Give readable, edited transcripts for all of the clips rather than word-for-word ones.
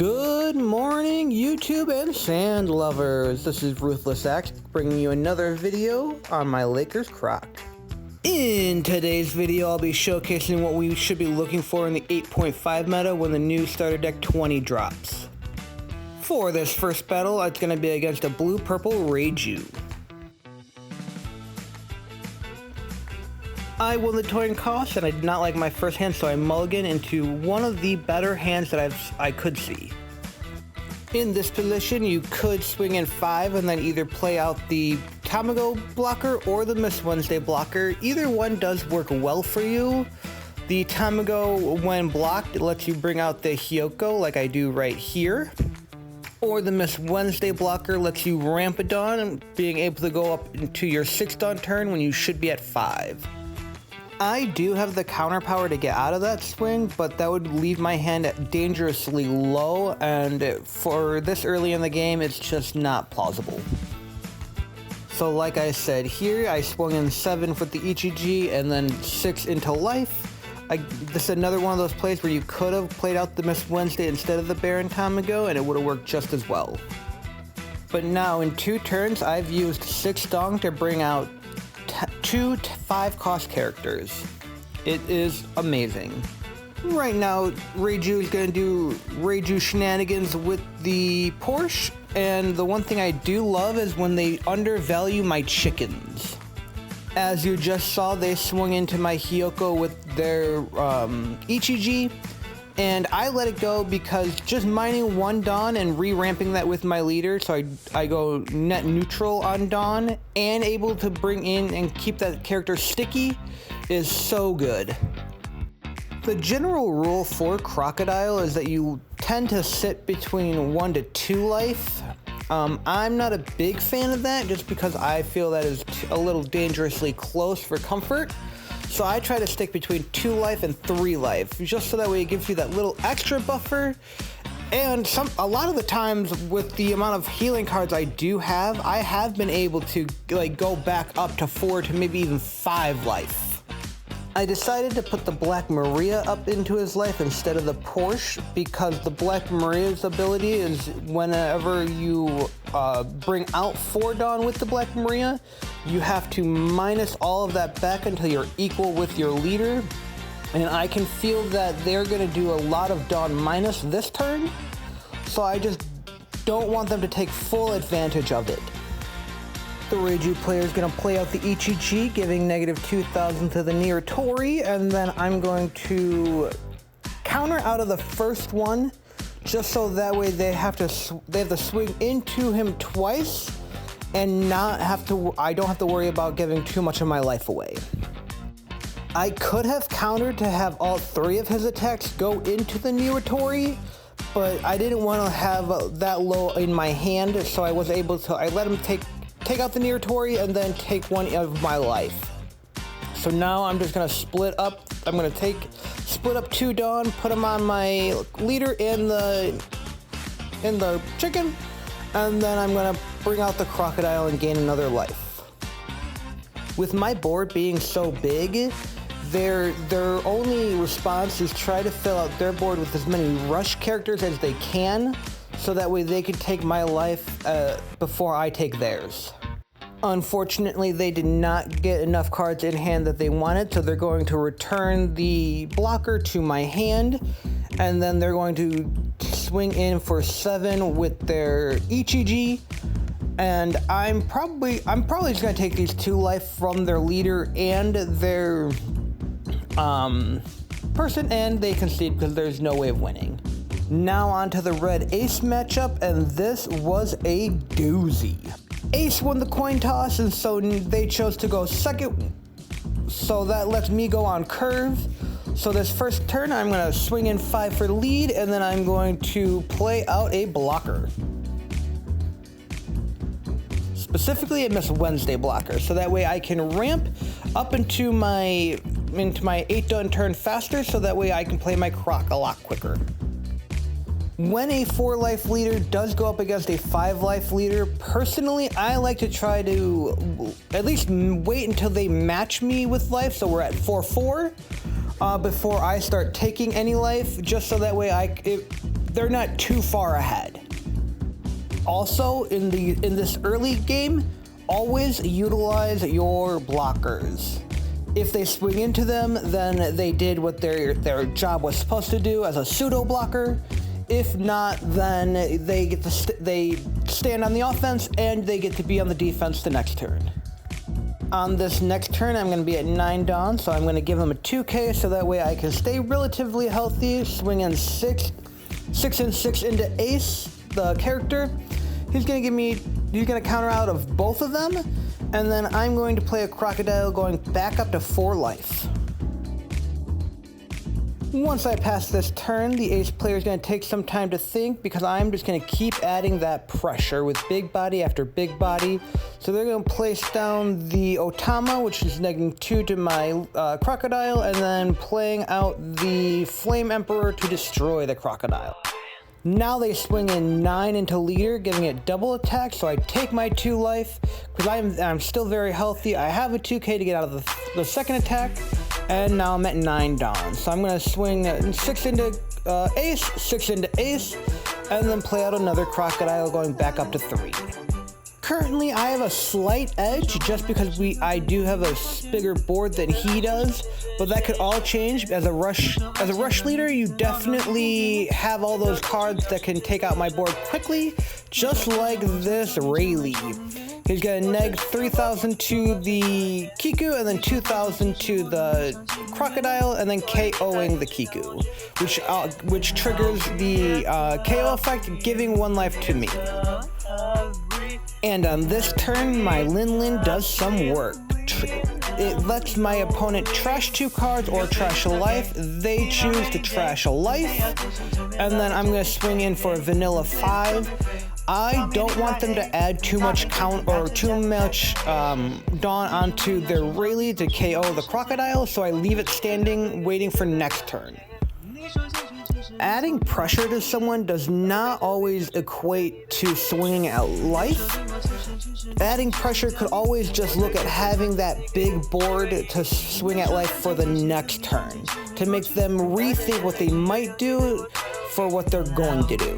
Good morning, YouTube and sand lovers. This is Ruthless Axe bringing you another video on my Lakers croc. In today's video, I'll be showcasing what we should be looking for in the 8.5 meta when the new starter deck 20 drops. For this first battle, it's going to be against a blue-purple Reiju. I won the token cost and I did not like my first hand, so I mulligan into one of the better hands that I could see. In this position, you could swing in 5 and then either play out the Tamago blocker or the Miss Wednesday blocker. Either one does work well for you. The Tamago, when blocked, it lets you bring out the Hyoko like I do right here. Or the Miss Wednesday blocker lets you ramp a Dawn, being able to go up into your 6th Dawn turn when you should be at 5. I do have the counter power to get out of that swing, but that would leave my hand dangerously low, and for this early in the game, it's just not plausible. So like I said here, I swung in 7 with the Ichiji and then 6 into life. This is another one of those plays where you could have played out the Miss Wednesday instead of the Baron Tamago, and it would have worked just as well. But now in 2 turns, I've used 6 Dong to bring out 2 5 cost characters. It is amazing. Right now, Reiju is going to do Reiju shenanigans with the Porsche, and the one thing I do love is when they undervalue my chickens. As you just saw, they swung into my Hyoko with their Ichiji, and I let it go because just mining 1 Dawn and re-ramping that with my leader, so I go net neutral on Dawn, and able to bring in and keep that character sticky is so good. The general rule for Crocodile is that you tend to sit between 1 to 2 life. I'm not a big fan of that just because I feel that is a little dangerously close for comfort. So I try to stick between 2 life and 3 life, just so that way it gives you that little extra buffer. And a lot of the times with the amount of healing cards I do have, I have been able to go back up to 4 to maybe even 5 life. I decided to put the Black Maria up into his life instead of the Porsche because the Black Maria's ability is whenever you bring out 4 Dawn with the Black Maria, you have to minus all of that back until you're equal with your leader. And I can feel that they're going to do a lot of Dawn minus this turn, so I just don't want them to take full advantage of it. The Reiju player is going to play out the Ichiji, giving negative 2,000 to the near Tori, and then I'm going to counter out of the first one, just so that way they have to swing into him twice, and I don't have to worry about giving too much of my life away. I could have countered to have all 3 of his attacks go into the Niwatori, but I didn't want to have that low in my hand, so I let him take out the Niwatori and then take 1 of my life. So now I'm just going to split up. I'm going to split up 2 Dawn, put them on my leader in the chicken, and then I'm going to bring out the Crocodile and gain another life. With my board being so big, their only response is try to fill out their board with as many rush characters as they can, so that way they can take my life before I take theirs. Unfortunately, they did not get enough cards in hand that they wanted, so they're going to return the blocker to my hand, and then they're going to swing in for 7 with their Ichiji, and I'm probably just going to take these 2 life from their leader and their person, and they concede because there's no way of winning. Now on to the red ace matchup, and this was a doozy. Ace won the coin toss, and so they chose to go second, so that lets me go on curve. So this first turn, I'm going to swing in 5 for lead, and then I'm going to play out a blocker. Specifically a Miss Wednesday blocker, so that way I can ramp up into my 8 Dawn turn faster, so that way I can play my croc a lot quicker. When a 4 life leader does go up against a 5 life leader, personally, I like to try to at least wait until they match me with life, so we're at 4-4, before I start taking any life, just so that way they're not too far ahead. Also, in this early game, always utilize your blockers. If they swing into them, then they did what their job was supposed to do as a pseudo blocker. If not, then they stand on the offense and they get to be on the defense the next turn. On this next turn, I'm going to be at 9 Dawn, so I'm going to give him a 2K so that way I can stay relatively healthy. Swing in 6 and 6 into Ace, the character. He's going to counter out of both of them, and then I'm going to play a Crocodile going back up to 4 life. Once I pass this turn, the Ace player is going to take some time to think because I'm just going to keep adding that pressure with big body after big body. So they're going to place down the Otama, which is negating 2 to my Crocodile, and then playing out the Flame Emperor to destroy the Crocodile. Now they swing in 9 into leader, giving it double attack, so I take my 2 life because I'm still very healthy. I have a 2K to get out of the second attack, and now I'm at 9 Dawn. So I'm going to swing 6 into Ace, 6 into Ace, and then play out another Crocodile going back up to 3. Currently, I have a slight edge just because I do have a bigger board than he does, but that could all change. As a rush leader, you definitely have all those cards that can take out my board quickly, just like this Rayleigh. He's gonna neg 3,000 to the Kiku and then 2,000 to the Crocodile, and then KOing the Kiku, which triggers the KO effect, giving 1 life to me. And on this turn, my Lin does some work. It lets my opponent trash 2 cards or trash a life. They choose to trash a life, and then I'm going to swing in for a vanilla 5. I don't want them to add too much count or too much Dawn onto their Rayleigh to KO the Crocodile, so I leave it standing, waiting for next turn. Adding pressure to someone does not always equate to swinging at life. Adding pressure could always just look at having that big board to swing at life for the next turn, to make them rethink what they might do for what they're going to do.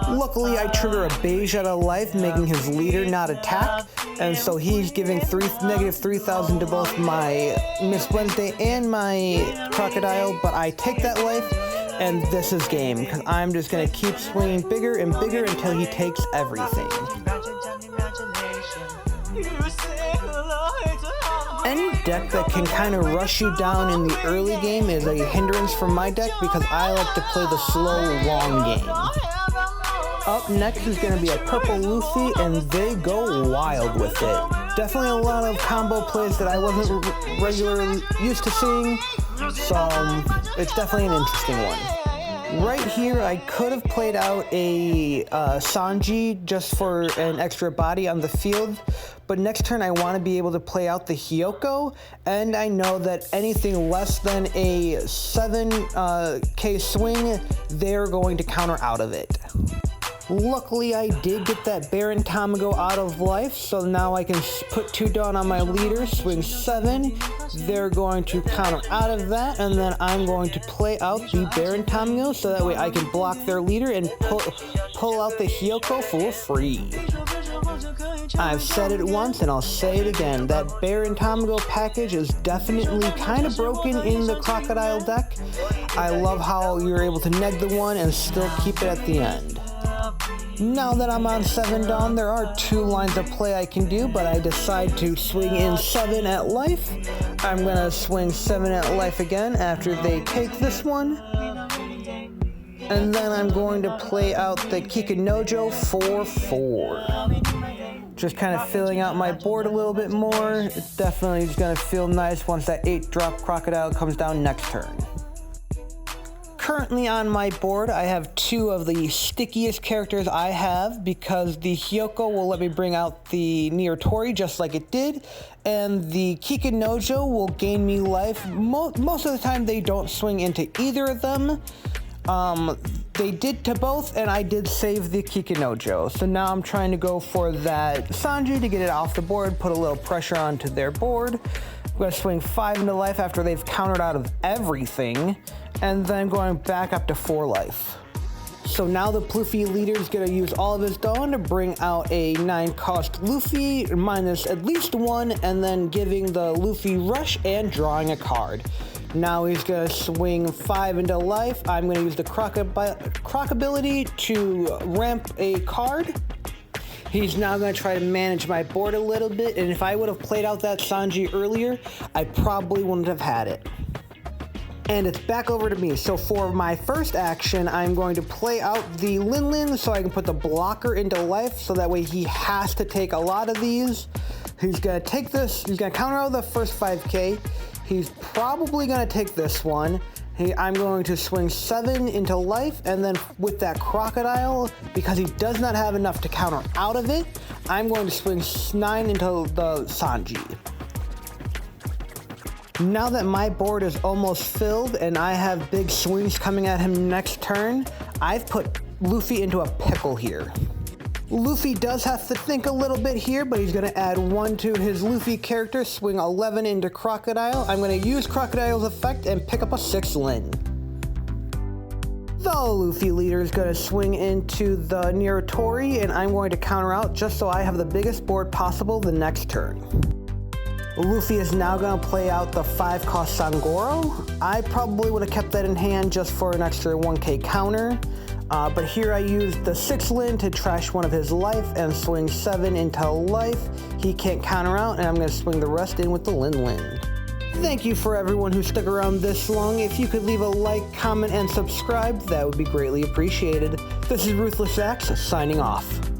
Luckily, I trigger a beige out of life, making his leader not attack, and so he's giving negative 3,000 to both my Miss Wednesday and my Crocodile, but I take that life, and this is game, because I'm just going to keep swinging bigger and bigger until he takes everything. Any deck that can kind of rush you down in the early game is a hindrance for my deck because I like to play the slow, long game. Up next is going to be a purple Lucy, and they go wild with it. Definitely a lot of combo plays that I wasn't regularly used to seeing, so it's definitely an interesting one. Right here, I could have played out a Sanji just for an extra body on the field, but next turn I want to be able to play out the Hyoko, and I know that anything less than a 7K swing, they're going to counter out of it. Luckily, I did get that Baron Tamago out of life, so now I can put 2 Dawn on my leader, swing 7. They're going to counter out of that, and then I'm going to play out the Baron Tamago, so that way I can block their leader and pull out the Hyoko for free. I've said it once, and I'll say it again. That Baron Tamago package is definitely kind of broken in the Crocodile deck. I love how you're able to neg the one and still keep it at the end. Now that I'm on 7 Dawn, there are 2 lines of play I can do, but I decide to swing in 7 at life. I'm going to swing 7 at life again after they take this one. And then I'm going to play out the Kikinojo 4-4. Just kind of filling out my board a little bit more. It's definitely going to feel nice once that 8-drop Crocodile comes down next turn. Currently on my board, I have 2 of the stickiest characters I have because the Hyoko will let me bring out the Niyotori just like it did, and the Kikinojo will gain me life. Most of the time they don't swing into either of them. They did to both, and I did save the Kikinojo. So now I'm trying to go for that Sanji to get it off the board, put a little pressure onto their board. I'm going to swing 5 into life after they've countered out of everything. and then going back up to 4 life. So now the Luffy leader is going to use all of his Dawn to bring out a 9 cost Luffy, minus at least 1, and then giving the Luffy rush and drawing a card. Now he's going to swing 5 into life. I'm going to use the croc ability to ramp a card. He's now going to try to manage my board a little bit, and if I would have played out that Sanji earlier, I probably wouldn't have had it. And it's back over to me. So for my first action, I'm going to play out the Lin Lin so I can put the blocker into life, so that way he has to take a lot of these. He's going to take this, he's going to counter out the first 5k. He's probably going to take this one. I'm going to swing 7 into life, and then with that crocodile, because he does not have enough to counter out of it, I'm going to swing 9 into the Sanji. Now that my board is almost filled and I have big swings coming at him next turn, I've put Luffy into a pickle here. Luffy does have to think a little bit here, but he's going to add 1 to his Luffy character, swing 11 into Crocodile. I'm going to use Crocodile's effect and pick up a 6 Lin. The Luffy leader is going to swing into the Niratori, and I'm going to counter out just so I have the biggest board possible the next turn. Luffy is now going to play out the 5 cost Sangoro. I probably would have kept that in hand just for an extra 1k counter. But here I used the 6 Lin to trash one of his life and swing 7 into life. He can't counter out, and I'm going to swing the rest in with the Lin Lin. Thank you for everyone who stuck around this long. If you could leave a like, comment, and subscribe, that would be greatly appreciated. This is Ruthless Axe, signing off.